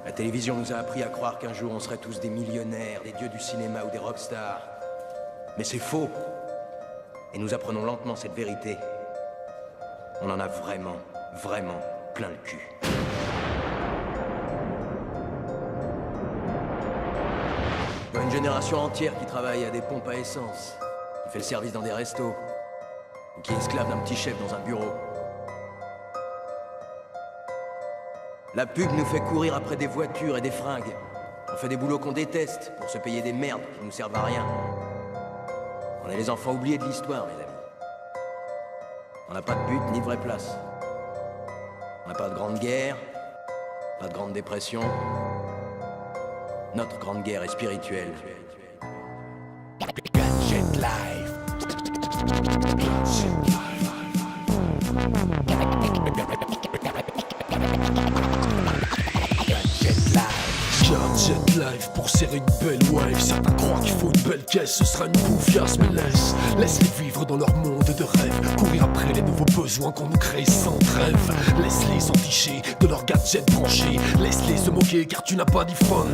La télévision nous a appris à croire qu'un jour on serait tous des millionnaires, des dieux du cinéma ou des rockstars. Mais c'est faux. Et nous apprenons lentement cette vérité. On en a vraiment, vraiment plein le cul. Il y a une génération entière qui travaille à des pompes à essence, qui fait le service dans des restos, ou qui est esclave d'un petit chef dans un bureau. La pub nous fait courir après des voitures et des fringues. On fait des boulots qu'on déteste pour se payer des merdes qui nous servent à rien. On est les enfants oubliés de l'histoire, mes amis. On n'a pas de but ni de vraie place. On n'a pas de grande guerre, pas de grande dépression. Notre grande guerre est spirituelle. Gadget Life. Gadget Life pour serrer une belle wave. Certains croient qu'il faut une belle caisse, ce sera une bouffiasse, mais laisse-les vivre dans leur monde de rêve. Courir après les nouveaux besoins qu'on nous crée sans trêve. Laisse-les s'enticher de leurs gadgets branchés. Laisse-les se moquer car tu n'as pas d'iPhone.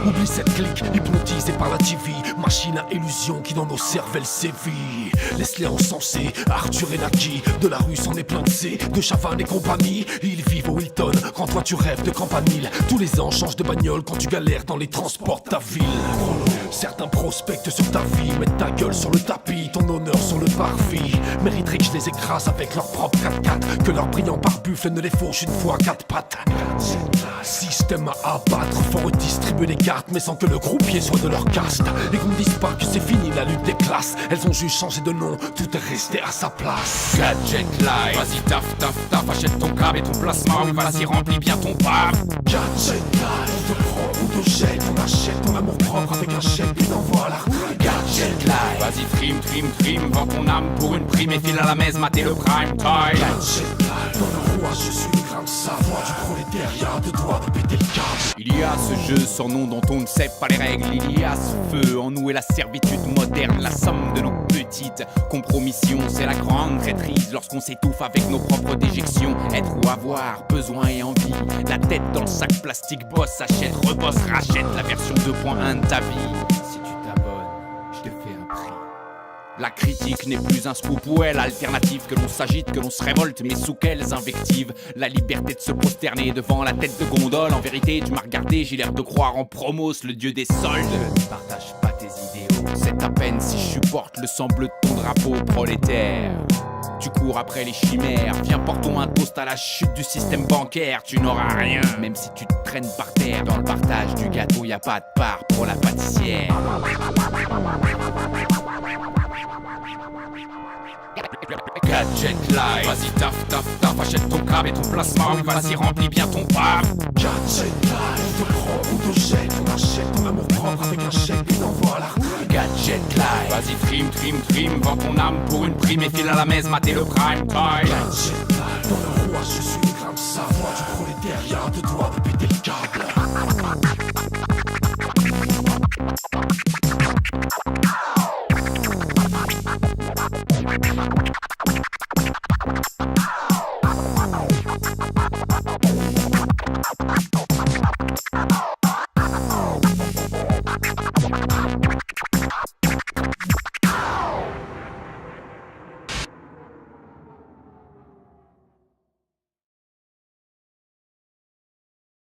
Oublie cette clique hypnotisée par la TV, machine à illusion qui dans nos cervelles sévit. Laisse-les encenser, Arthur et Naki. De la rue s'en est plein de C, de Chavannes et compagnie. Ils vivent au Hilton quand toi tu rêves de campanile. Tous les ans change de bagnole quand tu galères dans les transports de ta ville. Certains prospectent sur ta vie, mettent ta gueule sur le tapis, ton honneur sur le parvis. Mériteraient que je les écrase avec leur propre 4x4, que leur brillant pare-buffle ne les fauche une fois à 4 pattes. Système à abattre, faut redistribuer les cartes mais sans que le croupier soit de leur caste. Et qu'on me dise pas que c'est fini la lutte des classes, elles ont juste changé de nom, tout est resté à sa place. Gadget Life, vas-y taf, achète ton câble et ton plasma, oui vas-y remplis bien ton paf. Gadget Life, on te prend, on te jette, on achète ton amour propre avec un chèque puis t'envoie à la retraite. Gadget Life, vas-y trim, vends ton âme pour une prime et file à la messe, mater le prime time. Gadget Life, dans le roi je suis le grain de savoir du prolétariat, de doigts de péter le câble. Il y a ce jeu sans nom dont on ne sait pas les règles. Il y a ce feu en nous et la servitude moderne, la somme de nos petites compromissions. C'est la grande traîtrise lorsqu'on s'étouffe avec nos propres déjections. Être ou avoir, besoin et envie. La tête dans le sac plastique, bosse, achète, rebosse, rachète la version 2.1 de ta vie. Si tu t'abonnes, je te fais un prix. La critique n'est plus un scoop, ouais, l'alternative que l'on s'agite, que l'on se révolte, mais sous quelles invectives? La liberté de se prosterner devant la tête de gondole. En vérité, tu m'as regardé, j'ai l'air de croire en Promos, le dieu des soldes. Ne partage pas tes idéaux, c'est à peine si je supporte le sang bleu de ton drapeau prolétaire. Tu cours après les chimères, viens portons un toast à la chute du système bancaire. Tu n'auras rien, même si tu te traînes par terre. Dans le partage du gâteau, y a pas de part pour la pâtissière. Gadget Life, vas-y taf, achète ton câble et ton plasma, oui vas-y remplis bien ton paf. Gadget Life, on te prend, on te jette, on achète ton amour propre avec un chèque puis t'envoie à la retraite. Gadget Life, vas-y trim, vends ton âme pour une prime et file à la messe, mater le prime time. Gadget Life, dans le roi je suis le grain de savoir du prolétariat, de doigts de